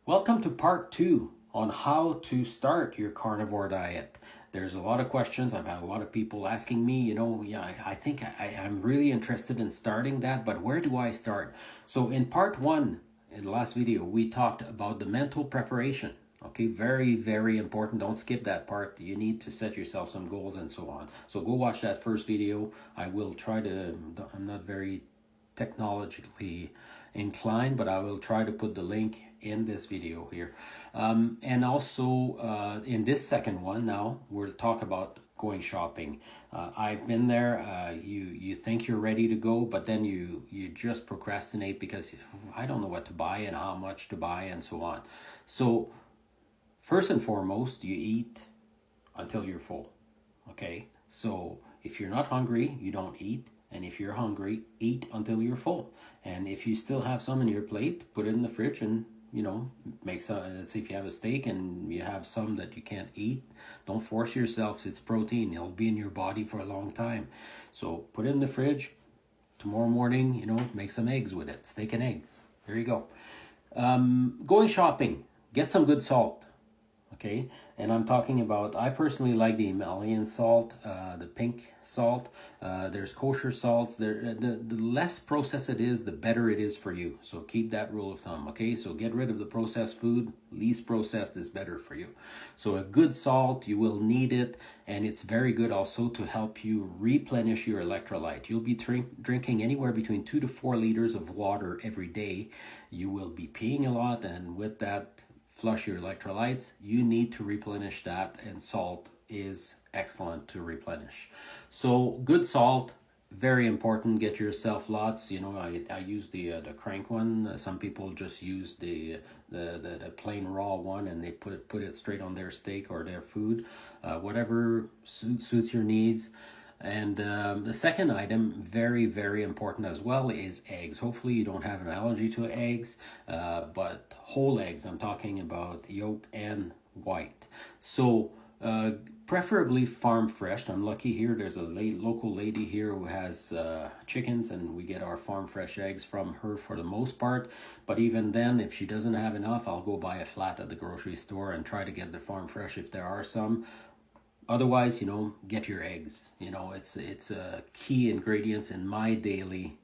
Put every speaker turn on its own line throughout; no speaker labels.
Welcome to part 2 on how to start your carnivore diet. There's a lot of questions. I've had a lot of people asking me, I think I'm really interested in starting that, but where do I start? So in part 1, in the last video, we talked about the mental preparation. Okay, very, very important. Don't skip that part. You need to set yourself some goals and so on. So go watch that first video. I'm not very technologically inclined, but I will try to put the link in this video here. And also in this second one now, we'll talk about going shopping. I've been there. You think you're ready to go, but then you just procrastinate because I don't know what to buy and how much to buy and so on. So first and foremost, you eat until you're full. Okay, so if you're not hungry, you don't eat. And if you're hungry, eat until you're full. And if you still have some in your plate, put it in the fridge and, make some. Let's say if you have a steak and you have some that you can't eat, don't force yourself. It's protein. It'll be in your body for a long time. So put it in the fridge. Tomorrow morning, make some eggs with it. Steak and eggs. There you go. Going shopping. Get some good salt. Okay, and I'm talking about, I personally like the Himalayan salt, the pink salt. There's kosher salts. The less processed it is, the better it is for you. So keep that rule of thumb, okay? So get rid of the processed food. Least processed is better for you. So a good salt, you will need it, and it's very good also to help you replenish your electrolyte. You'll be drinking anywhere between 2 to 4 liters of water every day. You will be peeing a lot, and with that, flush your electrolytes. You need to replenish that, and salt is excellent to replenish. So good salt, very important. Get yourself lots. I use the crank one. Some people just use the plain raw one, and they put it straight on their steak or their food, whatever suits your needs. And the second item, very, very important as well, is eggs. Hopefully you don't have an allergy to eggs, but whole eggs. I'm talking about yolk and white. So preferably farm fresh. I'm lucky here. There's a local lady here who has chickens, and we get our farm fresh eggs from her for the most part. But even then, if she doesn't have enough, I'll go buy a flat at the grocery store and try to get the farm fresh if there are some. Otherwise, get your eggs. It's a key ingredients in my daily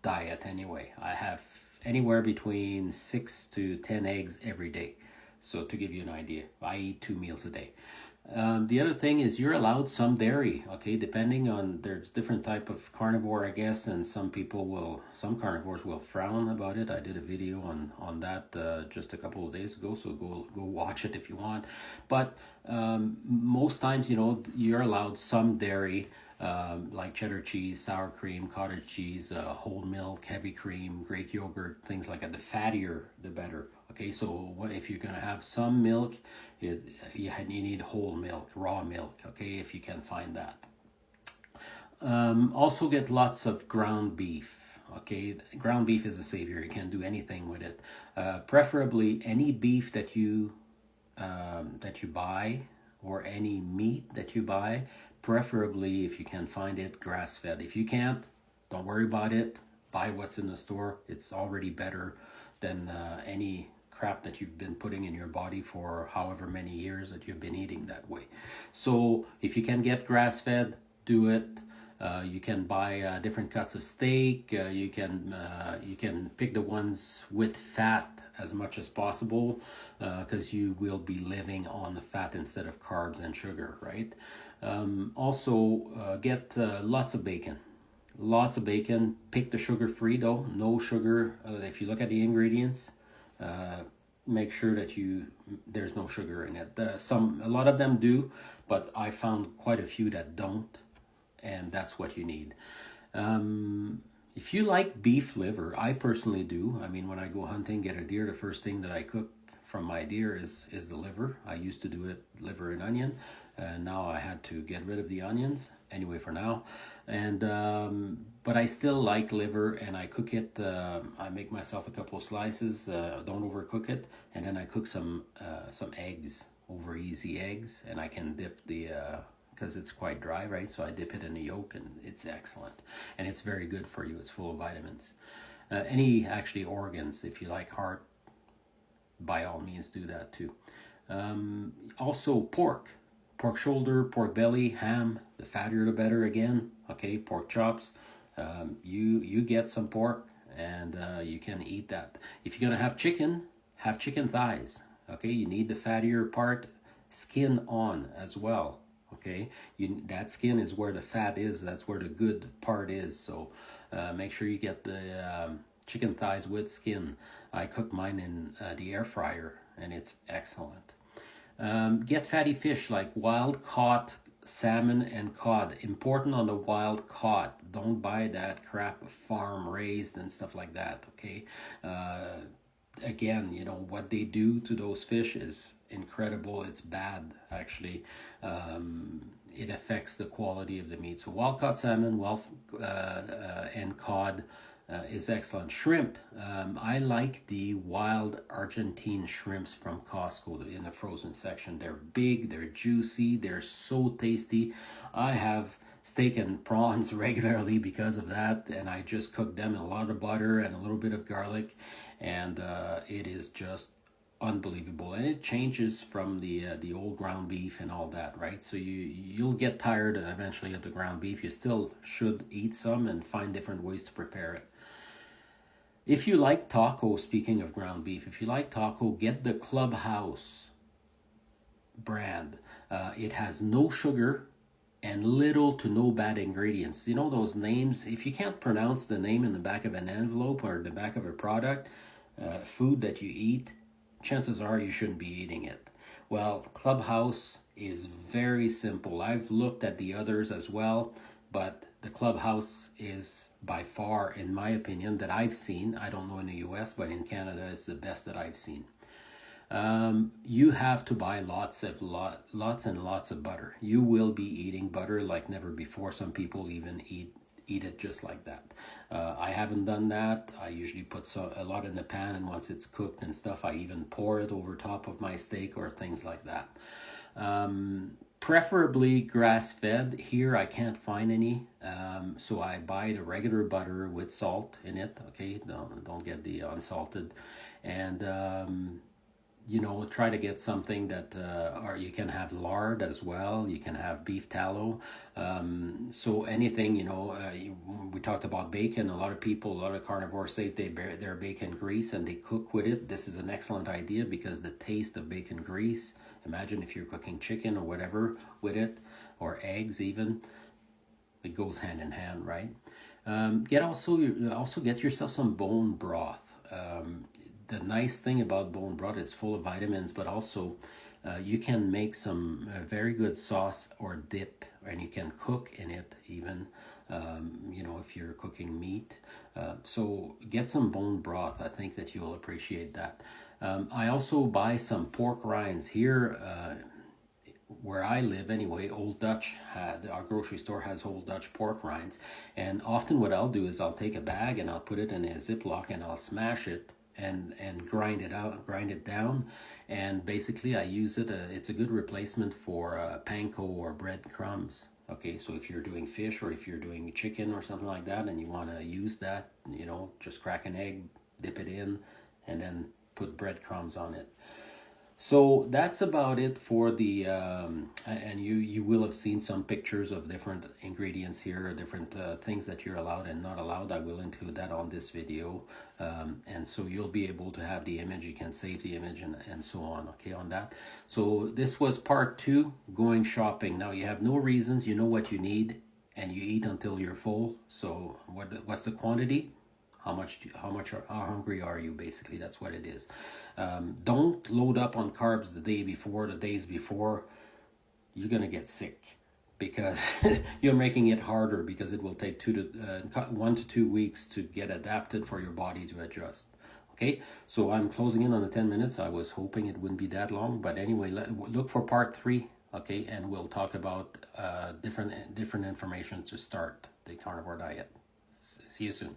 diet anyway. I have anywhere between 6 to 10 eggs every day. So to give you an idea, I eat 2 meals a day. The other thing is you're allowed some dairy, okay, depending on, there's different type of carnivore, I guess, and some carnivores will frown about it. I did a video on that just a couple of days ago, so go watch it if you want. But most times, you're allowed some dairy, like cheddar cheese, sour cream, cottage cheese, whole milk, heavy cream, Greek yogurt, things like that. The fattier, the better. Okay, so if you're going to have some milk, you need whole milk, raw milk, okay, if you can find that. Also get lots of ground beef, okay? Ground beef is a savior. You can do anything with it. Preferably any beef that you buy, or any meat that you buy, preferably, if you can find it, grass-fed. If you can't, don't worry about it. Buy what's in the store. It's already better than any crap that you've been putting in your body for however many years that you've been eating that way. So if you can get grass-fed, do it. You can buy different cuts of steak. You can pick the ones with fat as much as possible, because you will be living on the fat instead of carbs and sugar, right? Also get lots of bacon. Lots of bacon. Pick the sugar-free though. No sugar. If you look at the ingredients, make sure that there's no sugar in it. A lot of them do, but I found quite a few that don't, and that's what you need. If you like beef liver, I personally do. I mean, when I go hunting, get a deer, the first thing that I cook from my deer is the liver. I used to do it liver and onion, and now I had to get rid of the onions anyway for now. And but I still like liver, and I cook it. I make myself a couple of slices. Don't overcook it, and then I cook some eggs, over easy eggs, and I can dip the because it's quite dry, right? So I dip it in the yolk, and it's excellent, and it's very good for you. It's full of vitamins. Any actually organs, if you like heart, by all means do that too. Also pork shoulder, pork belly, ham. The fattier the better again. Okay, pork chops. You get some pork, and you can eat that. If you're gonna have chicken thighs. Okay, you need the fattier part, skin on as well. Okay, that skin is where the fat is. That's where the good part is. So make sure you get the chicken thighs with skin. I cook mine in the air fryer, and it's excellent. Get fatty fish like wild caught salmon and cod. Important on the wild caught. Don't buy that crap farm raised and stuff like that. Okay. Again, you know what they do to those fish is incredible. It's bad, actually. It affects the quality of the meat. So wild caught salmon, and cod is excellent. Shrimp. I like the wild Argentine shrimps from Costco in the frozen section. They're big, they're juicy, they're so tasty. I have steak and prawns regularly because of that, and I just cook them in a lot of butter and a little bit of garlic, and it is just unbelievable. And it changes from the old ground beef and all that, right? So you'll get tired eventually of the ground beef. You still should eat some and find different ways to prepare it. If you like taco, speaking of ground beef, if you like taco, get the Clubhouse brand. It has no sugar and little to no bad ingredients. You know those names, if you can't pronounce the name in the back of an envelope or the back of a product, food that you eat, chances are you shouldn't be eating it. Well, Clubhouse is very simple. I've looked at the others as well, but the Clubhouse is by far, in my opinion, that I've seen. I don't know in the US, but in Canada, it's the best that I've seen. You have to buy lots and lots of butter. You will be eating butter like never before. Some people even eat it just like that. I haven't done that. I usually put a lot in the pan, and once it's cooked and stuff, I even pour it over top of my steak or things like that. Preferably grass-fed. Here I can't find any, so I buy the regular butter with salt in it. Okay, don't get the unsalted, and you know, try to get something that, or you can have lard as well. You can have beef tallow. So anything, you know, we talked about bacon. A lot of carnivores say their bacon grease and they cook with it. This is an excellent idea because the taste of bacon grease, imagine if you're cooking chicken or whatever with it, or eggs even, it goes hand in hand, right? Also get yourself some bone broth. The nice thing about bone broth is full of vitamins, but also you can make some very good sauce or dip, and you can cook in it even, you know, if you're cooking meat. So get some bone broth. I think that you'll appreciate that. I also buy some pork rinds here. Where I live anyway, Old Dutch our grocery store has Old Dutch pork rinds, and often what I'll do is I'll take a bag and I'll put it in a Ziploc and I'll smash it and grind it down, and basically I use it. It's a good replacement for panko or breadcrumbs. Okay, so if you're doing fish or if you're doing chicken or something like that and you want to use that, you know, just crack an egg, dip it in, and then put breadcrumbs on it. So that's about it for the, and you will have seen some pictures of different ingredients here, different things that you're allowed and not allowed. I will include that on this video. And so you'll be able to have the image, you can save the image and so on, okay, on that. So this was part 2, going shopping. Now you have no reasons, you know what you need, and you eat until you're full. So what's the quantity? How hungry are you? Basically, that's what it is. Don't load up on carbs the days before. You're gonna get sick because you're making it harder, because it will take 1 to 2 weeks to get adapted for your body to adjust. Okay, so I'm closing in on the 10 minutes. I was hoping it wouldn't be that long, but anyway, look for part 3. Okay, and we'll talk about different information to start the carnivore diet. See you soon.